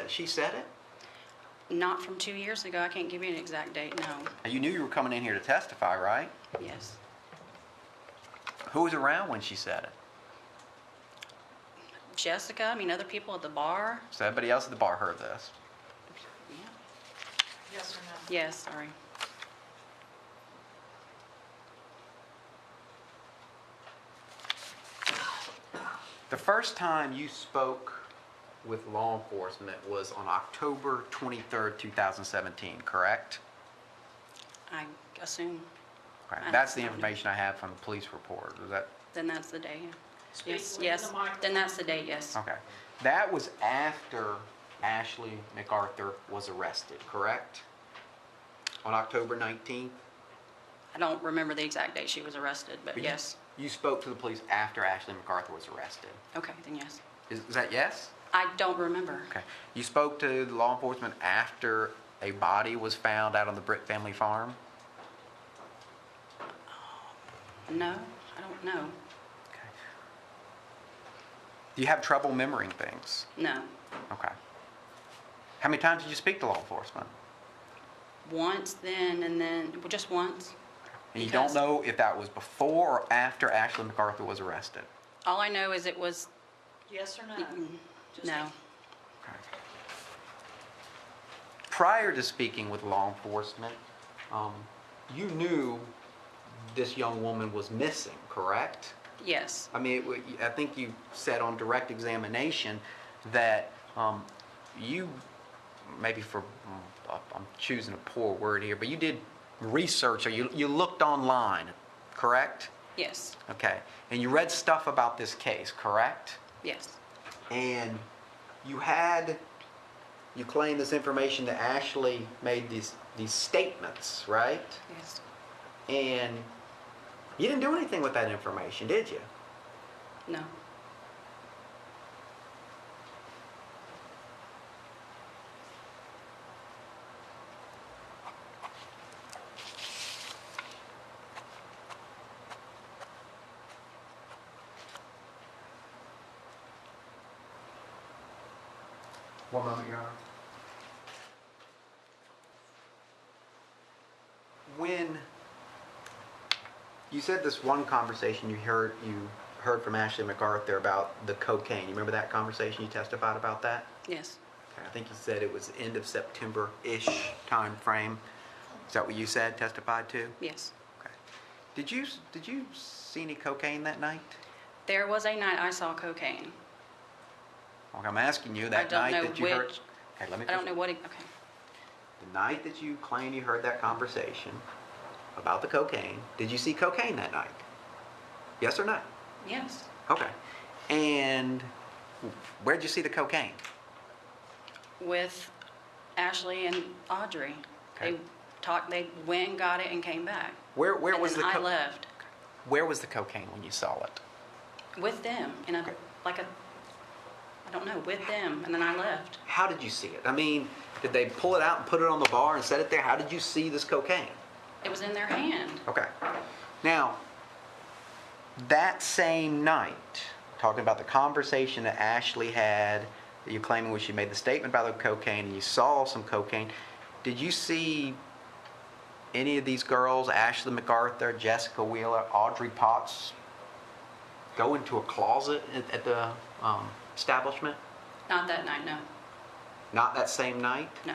she said it? Not from 2 years ago. I can't give you an exact date, no. And you knew you were coming in here to testify, right? Yes. Who was around when she said it? Jessica, I mean, other people at the bar. So everybody else at the bar heard this. Yeah. Yes or no? Yes, sorry. The first time you spoke with law enforcement was on October 23rd, 2017, correct? I assume. Okay, that's the information I have from the police report. Is that Then that's the day. Speak Yes, within yes. the microphone. Then that's the date, yes. okay? That was after Ashley McArthur was arrested, correct? On October 19th? I don't remember the exact date she was arrested, but But yes. You spoke to the police after Ashley McArthur was arrested. Okay, then yes. Is that yes? I don't remember. Okay. You spoke to the law enforcement after a body was found out on the Britt family farm? No, I don't know. Okay. Do you have trouble remembering things? No. Okay. How many times did you speak to law enforcement? Once then, and then, well, just once. And you Because- don't know if that was before or after Ashley McArthur was arrested? All I know is it was, Yes or no? no. Okay. Prior to speaking with law enforcement, you knew this young woman was missing, correct? Yes. I mean, I think you said on direct examination that you, maybe for, I'm choosing a poor word here, but you did research, or you looked online, correct? Yes. Okay. And you read stuff about this case, correct? Yes. And you claimed this information that Ashley made these statements, right? Yes. And you didn't do anything with that information, did you? No. One moment, Your Honor. When you said this one conversation you heard from Ashley McArthur about the cocaine. You remember that conversation? You testified about that? Yes. Okay, I think you said it was end of September-ish time frame. Is that what you said, testified to? Yes. Okay. Did you see any cocaine that night? There was a night I saw cocaine. Okay, I'm asking you I that don't night know that you heard. which. Okay, let me. I don't know what. Okay. The night that you claim you heard that conversation about the cocaine, did you see cocaine that night? Yes or no? Yes. Okay. And where'd you see the cocaine? With Ashley and Audrey. Okay. They talked. They went and got it and came back. Where and was then the I left Where was the cocaine when you saw it? with them in a Okay. I don't know, with them, and then I left. How did you see it? I mean, did they pull it out and put it on the bar and set it there? How did you see this cocaine? It was in their hand. Okay. Now, that same night, talking about the conversation that Ashley had, that you're claiming when she made the statement about the cocaine and you saw some cocaine, did you see any of these girls, Ashley McArthur, Jessica Wheeler, Audrey Potts, go into a closet at the establishment? Not that night, no. Not that same night? No.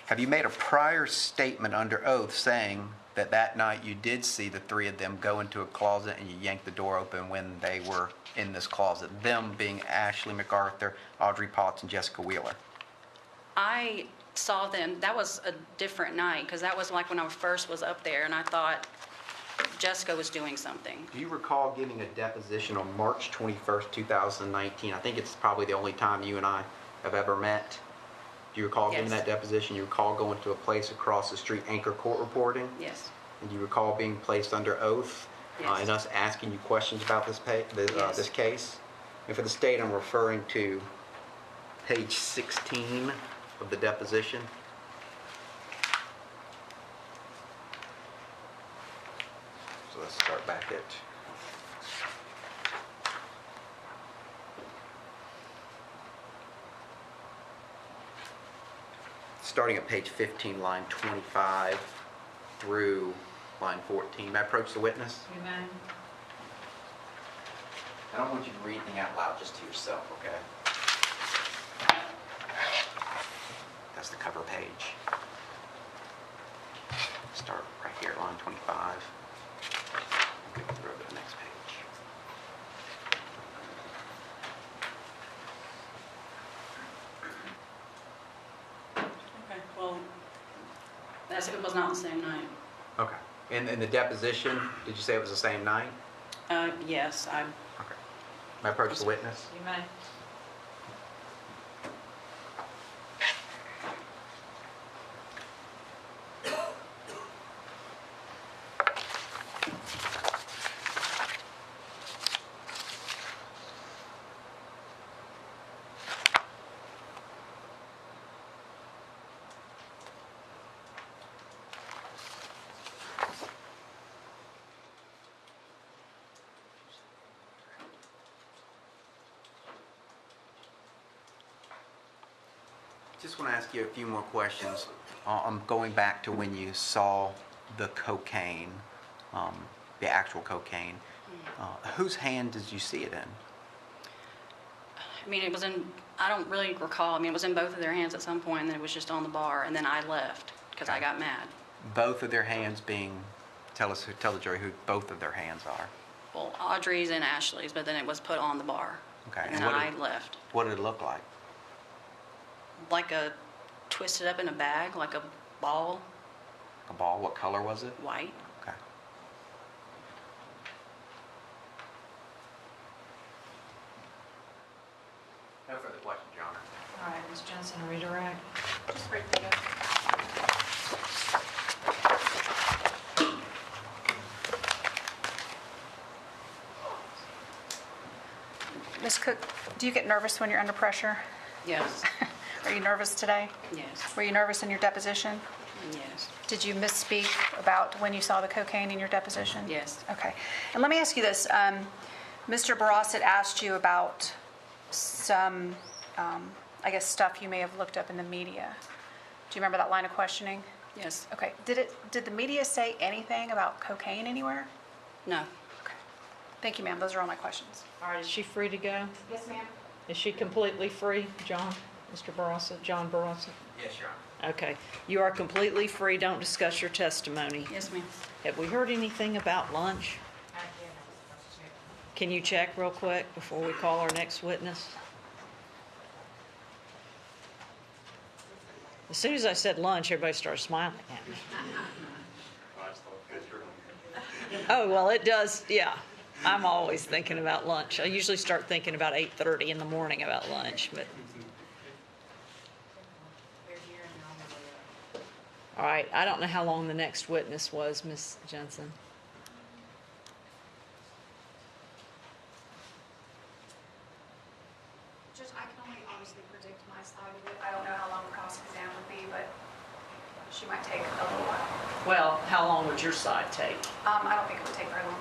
Have you made a prior statement under oath saying that that night you did see the three of them go into a closet and you yanked the door open when they were in this closet? Them being Ashley McArthur, Audrey Potts, and Jessica Wheeler. I saw them, that was a different night, because that was like when I first was up there, and I thought Jessica was doing something. Do you recall giving a deposition on March 21st, 2019? I think it's probably the only time you and I have ever met. Do you recall giving Yes. that deposition? You recall going to a place across the street, Anchor Court reporting? Yes. And you recall being placed under oath? Yes. And us asking you questions about this Yes. this case? And for the state, I'm referring to page 16 of the deposition. So let's start back at starting at page 15, line 25 through line 14. May I approach the witness? You may. I don't want you to read anything out loud, just to yourself, okay? That's the cover page. Start right here at line 25. Go through to the next page. It was not the same night. Okay. And in the deposition, did you say it was the same night? Yes, I, Okay. May I approach the witness? You may. Just want to ask you a few more questions. I'm going back to when you saw the cocaine, the actual cocaine. Whose hand did you see it in? I mean, it was in, I don't really recall. I mean, it was in both of their hands at some point, and then it was just on the bar, and then I left because I got mad. Both of their hands being, tell the jury who both of their hands are. Well, Audrey's and Ashley's, but then it was put on the bar. Okay. And then I left. What did it look like? Like a, twisted up in a bag, like a ball, A ball? What color was it? white. Okay. No further questions, Your Honor. All right, Ms. Jensen, redirect. Just right there. Ms. Cook, do you get nervous when you're under pressure? Yes, Are you nervous today? yes, Were you nervous in your deposition? yes, Did you misspeak about when you saw the cocaine in your deposition? yes. Okay. And let me ask you this. Mr. Barossett asked you about some, I guess, stuff you may have looked up in the media. Do you remember that line of questioning? Yes. Okay. Did the media say anything about cocaine anywhere? No. Okay. Thank you, ma'am. Those are all my questions. All right, is she free to go? Yes, ma'am. Is she completely free, John? Mr. Barossett, John Barossett? Yes, Your Honor. Okay. You are completely free. Don't discuss your testimony. Yes, ma'am. Have we heard anything about lunch? Can you check real quick before we call our next witness? As soon as I said lunch, everybody started smiling at me. Oh, well, it does, yeah. I'm always thinking about lunch. I usually start thinking about 8:30 in the morning about lunch, but. All right, I don't know how long the next witness was, Ms. Jensen. I can only honestly predict my side of it. I don't know how long cross-exam would be, but she might take a little while. Well, how long would your side take? I don't think it would take very long.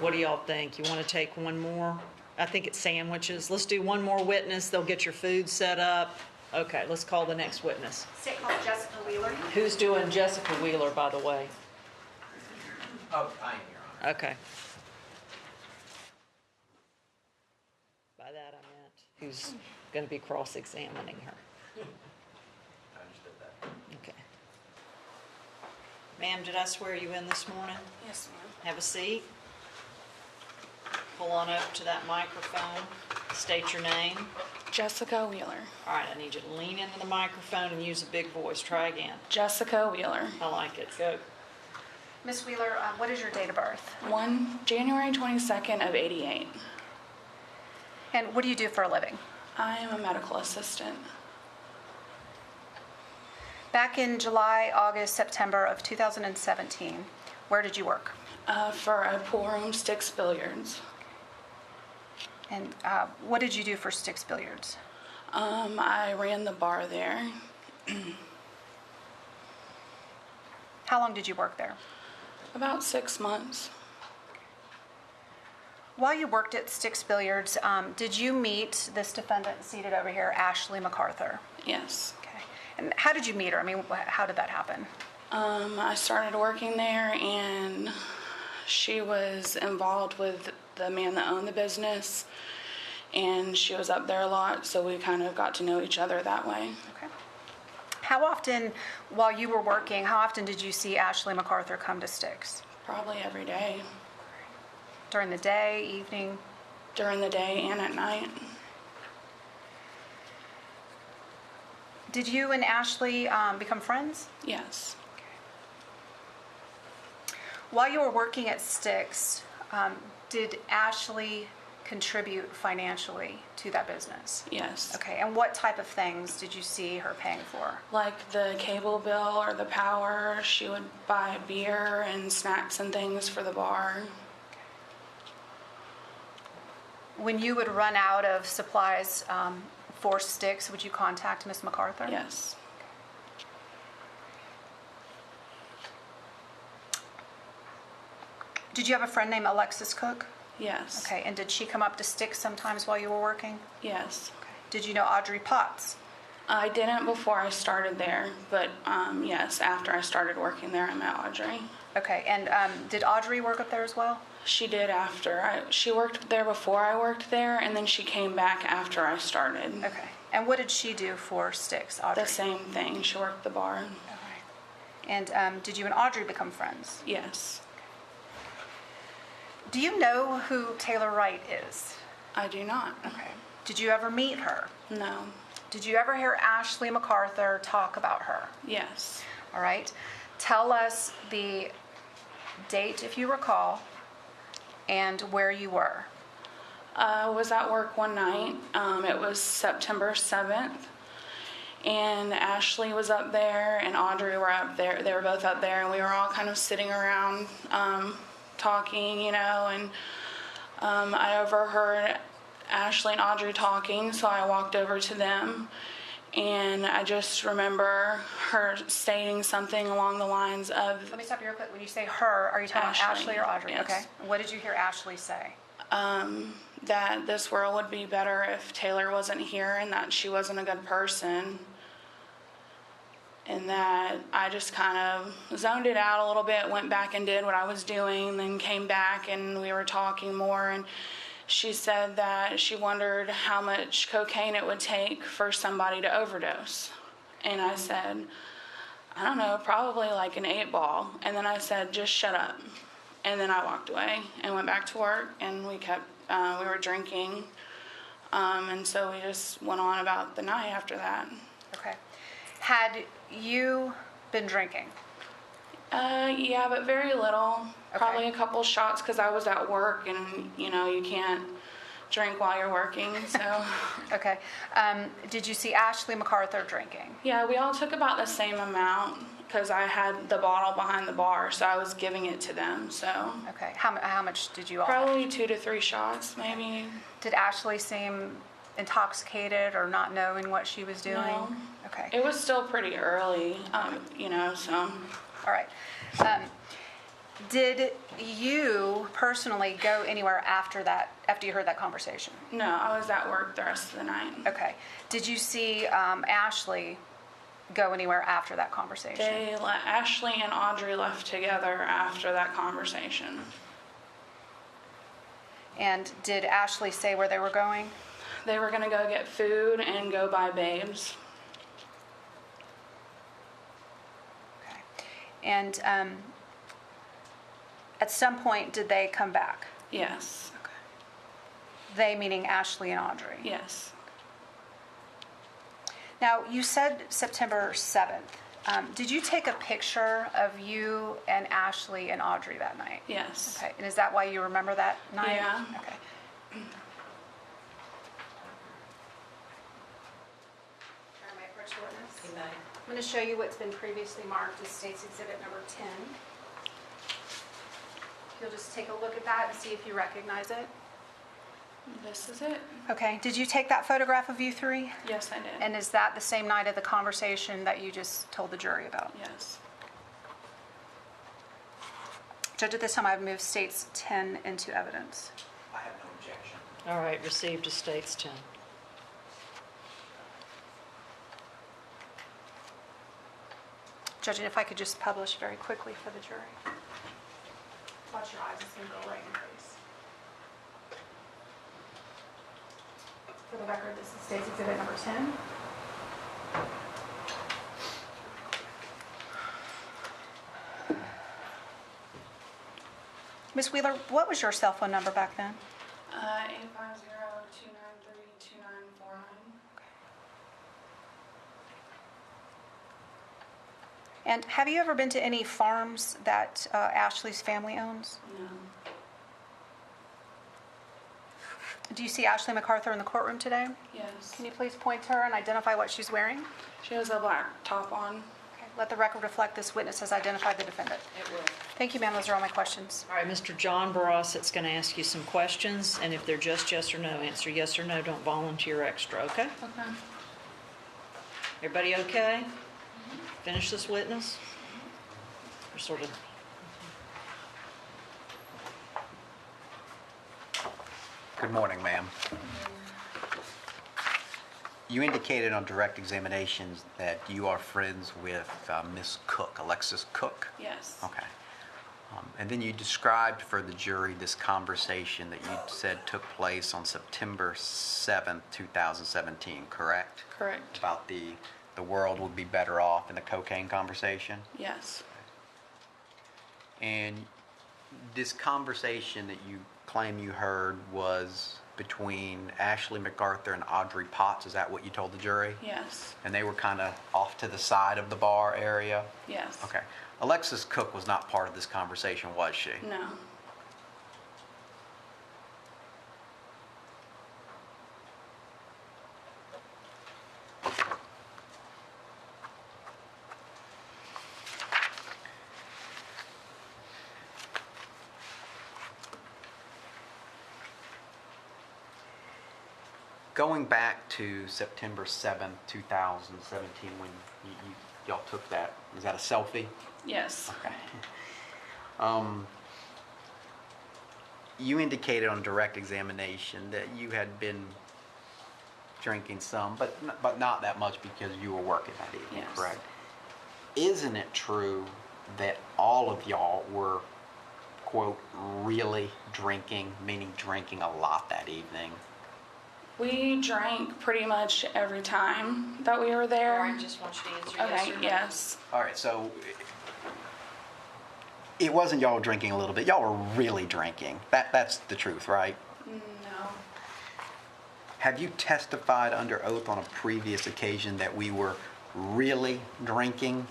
What do y'all think? You want to take one more? I think it's sandwiches. Let's do one more witness. They'll get your food set up. Okay, let's call the next witness. State called Jessica Wheeler. Who's doing Jessica Wheeler, by the way? Oh, I am, Your Honor. Okay. By that I meant who's going to be cross-examining her. I understood that. Okay. Ma'am, did I swear you in this morning? Yes, ma'am. Have a seat. Pull on up to that microphone. State your name. Jessica Wheeler. All right, I need you to lean into the microphone and use a big voice. Try again. Jessica Wheeler. I like it. Go. Ms. Wheeler, what is your date of birth? January 22nd of 88. And what do you do for a living? I am a medical assistant. Back in July, August, September of 2017, where did you work? For a pool room, Sticks Billiards. And what did you do for Sticks Billiards? I ran the bar there. How long did you work there? About 6 months. While you worked at Sticks Billiards, did you meet this defendant seated over here, Ashley McArthur? Yes. Okay. And how did you meet her? I mean, how did that happen? I started working there, and she was involved with the man that owned the business, and she was up there a lot, so we kind of got to know each other that way. Okay. How often, while you were working, how often did you see Ashley McArthur come to Sticks? Probably every day. During the day, evening? During the day and at night. Did you and Ashley become friends? Yes. While you were working at Styx, did Ashley contribute financially to that business? Yes. Okay, and what type of things did you see her paying for? Like the cable bill or the power, she would buy beer and snacks and things for the bar. When you would run out of supplies for Styx, would you contact Miss McArthur? Yes. Did you have a friend named Alexis Cook? Yes. Okay, and did she come up to Styx sometimes while you were working? Yes. Did you know Audrey Potts? I didn't before I started there, but yes, after I started working there, I met Audrey. Okay, and did Audrey work up there as well? She did after. She worked there before I worked there, and then she came back after I started. Okay, and what did she do for Styx, Audrey? The same thing. She worked the bar. Okay. And did you and Audrey become friends? Yes. Do you know who Taylor Wright is? I do not. Okay. Did you ever meet her? No. Did you ever hear Ashley McArthur talk about her? Yes. All right. Tell us the date, if you recall, and where you were. I was at work one night. It was September 7th. And Ashley was up there and Audrey were up there. They were both up there, and we were all kind of sitting around talking, you know, and I overheard Ashley and Audrey talking, so I walked over to them, and I just remember her stating something along the lines of... Let me stop you real quick. When you say her, are you talking about Ashley or Audrey? Yes. Okay. What did you hear Ashley say? That this world would be better if Taylor wasn't here, and that she wasn't a good person, and that I just kind of zoned it out a little bit, went back and did what I was doing, then came back and we were talking more, and she said that she wondered how much cocaine it would take for somebody to overdose. And I said, I don't know, probably like an 8-ball. And then I said, just shut up. And then I walked away and went back to work, and we were drinking. And so we just went on about the night after that. Okay. Had you been drinking? Yeah, but very little. Okay. Probably a couple shots because I was at work, and you know you can't drink while you're working. So. Okay. Did you see Ashley McArthur drinking? Yeah, we all took about the same amount because I had the bottle behind the bar, so I was giving it to them. So. Okay. How much did you all? Probably 2 to 3 shots, maybe. Did Ashley seem intoxicated or not knowing what she was doing? No. Okay. It was still pretty early, you know. So. All right. Did you personally go anywhere after that, after you heard that conversation? No, I was at work the rest of the night. Okay. Did you see Ashley go anywhere after that conversation? Ashley and Audrey left together after that conversation. And did Ashley say where they were going? They were going to go get food and go buy babes. Okay. And at some point, did they come back? Yes. Okay. They meaning Ashley and Audrey? Yes. Now, you said September 7th. Did you take a picture of you and Ashley and Audrey that night? Yes. Okay. And is that why you remember that night? Yeah. Okay. My approach to witness. I'm going to show you what's been previously marked as State's Exhibit number 10. You'll just take a look at that and see if you recognize it. This is it? Okay. Did you take that photograph of you three? Yes, I did. And is that the same night of the conversation that you just told the jury about? Yes. Judge, at this time, I've moved States 10 into evidence. I have no objection. All right, received as States 10. Judge, and if I could just publish very quickly for the jury. Watch your eyes, it's going to go right in your face. For the record, this is State's Exhibit number 10. Ms. Wheeler, what was your cell phone number back then? 850-293-2949. And have you ever been to any farms that Ashley's family owns? No. Do you see Ashley McArthur in the courtroom today? Yes. Can you please point to her and identify what she's wearing? She has a black top on. Okay, let the record reflect this witness has identified the defendant. It will. Thank you, ma'am. Those are all my questions. All right, Mr. John Barosset's going to ask you some questions, and if they're just yes or no, answer yes or no. Don't volunteer extra, okay? Okay. Everybody okay? Finish this witness? Or sort of... Good morning, ma'am. You indicated on direct examinations that you are friends with Miss Cook, Alexis Cook? Yes. Okay. And then you described for the jury this conversation that you said took place on September 7th, 2017, correct? Correct. About the world would be better off in the cocaine conversation? Yes. And this conversation that you claim you heard was between Ashley McArthur and Audrey Potts. Is that what you told the jury? Yes. And they were kind of off to the side of the bar area? Yes. Okay. Alexis Cook was not part of this conversation, was she? No. Going back to September 7th, 2017, when y'all took that, was that a selfie? Yes. Okay. You indicated on direct examination that you had been drinking some, but not that much because you were working that evening, Yes. correct? Isn't it true that all of y'all were, quote, really drinking, meaning drinking a lot that evening? We drank pretty much every time that we were there. I just want you to answer yes Okay, or no. yes. All right, so it wasn't y'all drinking a little bit. Y'all were really drinking. That's the truth, right? No. Have you testified under oath on a previous occasion that we were really drinking?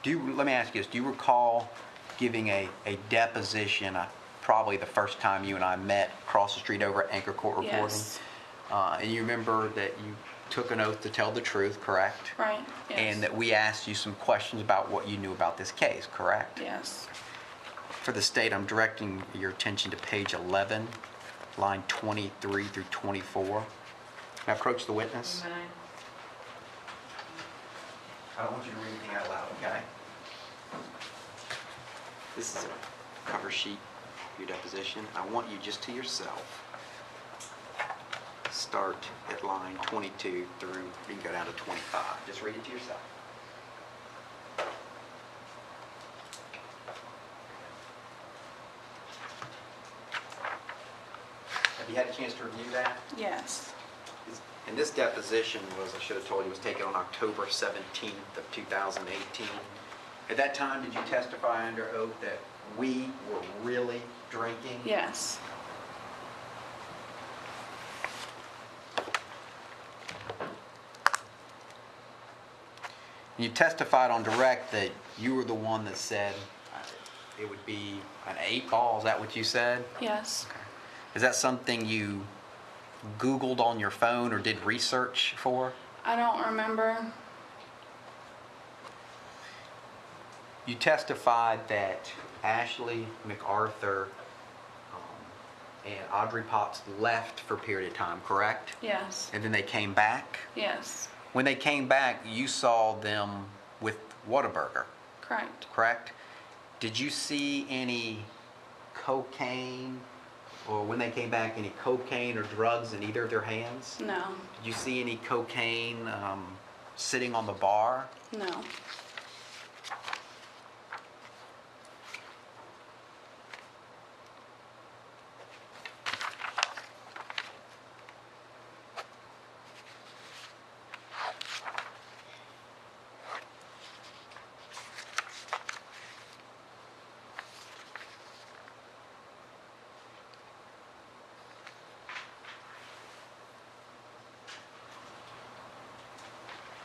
Let me ask you this. Do you recall giving a deposition, probably the first time you and I met across the street over at Anchor Court Reporting? Yes. And you remember that you took an oath to tell the truth, correct? Right. Yes. And that we asked you some questions about what you knew about this case, correct? Yes. For the state, I'm directing your attention to page 11, line 23 through 24. Can I approach the witness? I don't want you to read anything out loud, okay? This is a cover sheet for your deposition. I want you just to yourself. Start at line 22 through, you can go down to 25. Just read it to yourself. Have you had a chance to review that? Yes. And this deposition was, I should have told you, was taken on October 17th of 2018. At that time, did you testify under oath that we were really drinking? Yes. You testified on direct that you were the one that said it would be an 8 ball. Is that what you said? Yes. Is that something you Googled on your phone or did research for? I don't remember. You testified that Ashley McArthur and Audrey Potts left for a period of time, correct? Yes. And then they came back? Yes. When they came back, you saw them with Whataburger, Correct. correct? Did you see any cocaine, or when they came back, any cocaine or drugs in either of their hands? No. Did you see any cocaine sitting on the bar? No.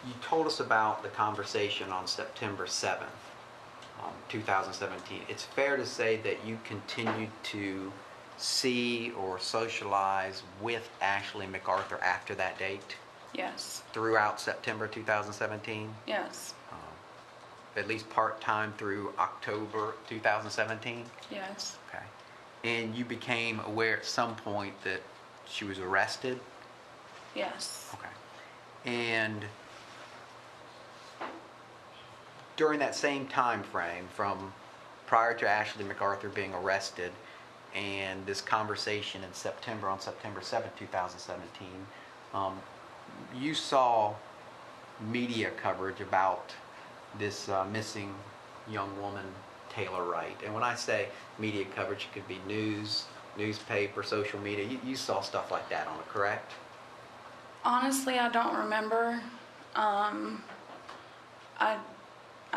you told us about the conversation on September 7th, 2017. It's fair to say that you continued to see or socialize with Ashley McArthur after that date Yes. throughout September 2017? Yes. At least part-time through October 2017? Yes. Okay. And you became aware at some point that she was arrested? Yes. Okay. And during that same time frame, from prior to Ashley McArthur being arrested and this conversation in September, on September 7th, 2017, you saw media coverage about this missing young woman, Taylor Wright. And when I say media coverage, it could be news, newspaper, social media. You saw stuff like that on it, correct? Honestly, I don't remember. I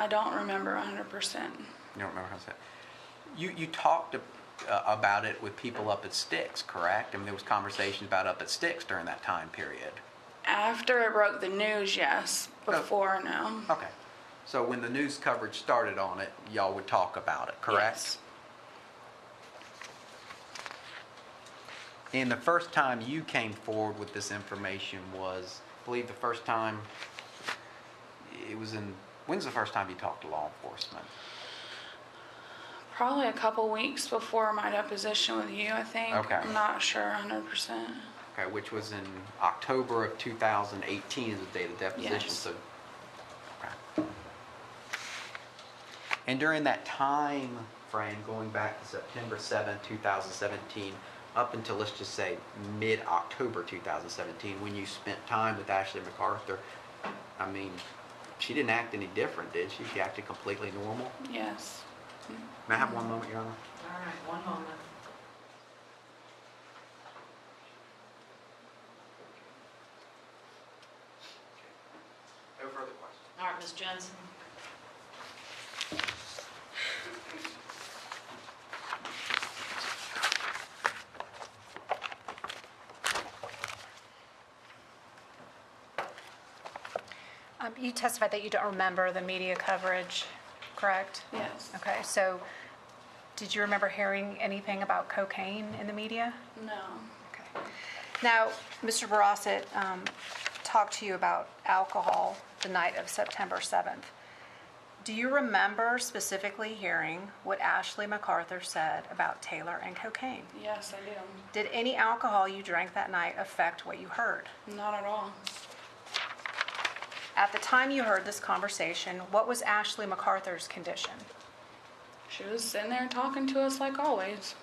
don't remember 100%. You don't remember how to say it. You talked about it with people up at Styx, correct? I mean, there was conversations about up at Styx during that time period. After it broke the news, yes. Before, no. Okay. So when the news coverage started on it, y'all would talk about it, correct? Yes. And the first time you came forward with this information was, I believe the first time, it was in, when's the first time you talked to law enforcement? Probably a couple weeks before my deposition with you, I think. Okay. I'm not sure 100%. Okay, which was in October of 2018 is the date of the deposition. Yes. So, okay. And during that time frame, going back to September 7th, 2017, up until, let's just say, mid-October 2017, when you spent time with Ashley McArthur, I mean, she didn't act any different, did she? She acted completely normal? Yes. May I have one moment, Your Honor? All right, one moment. No further questions. All right, Ms. Jensen. You testified that you don't remember the media coverage, correct? Yes. Okay, so did you remember hearing anything about cocaine in the media? No. Okay. Now, Mr. Barossett talked to you about alcohol the night of September 7th. Do you remember specifically hearing what Ashley McArthur said about Taylor and cocaine? Yes, I do. Did any alcohol you drank that night affect what you heard? Not at all. At the time you heard this conversation, what was Ashley McArthur's condition? She was sitting there talking to us like always.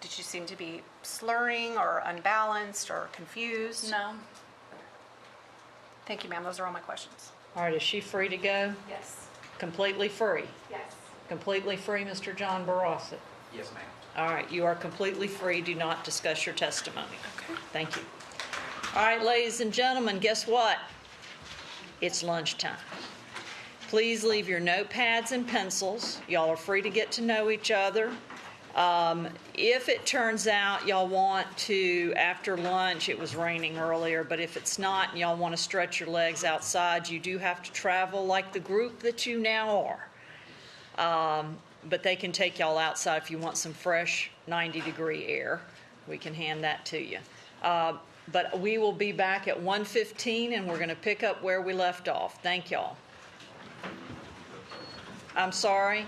Did she seem to be slurring or unbalanced or confused? No. Thank you, ma'am. Those are all my questions. All right, is she free to go? Yes. Completely free? Yes. Completely free, Mr. John Barossett? Yes, ma'am. All right, you are completely free. Do not discuss your testimony. Okay. Thank you. All right, ladies and gentlemen, guess what? It's lunchtime. Please leave your notepads and pencils. Y'all are free to get to know each other. If it turns out y'all want to, after lunch, it was raining earlier, but if it's not and y'all want to stretch your legs outside, you do have to travel like the group that you now are. But they can take y'all outside if you want some fresh 90-degree air. We can hand that to you. But we will be back at 1:15 and we're going to pick up where we left off. Thank y'all. I'm sorry.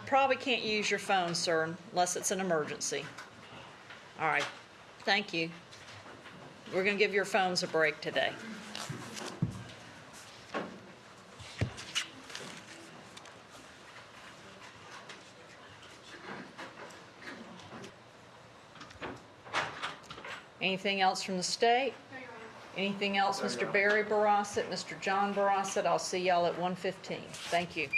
Probably can't use your phone, sir, unless it's an emergency. All right. Thank you. We're going to give your phones a break today. Anything else from the state? Anything else, Mr. Barry Barossett, Mr. John Barossett? I'll see y'all at 1:15. Thank you.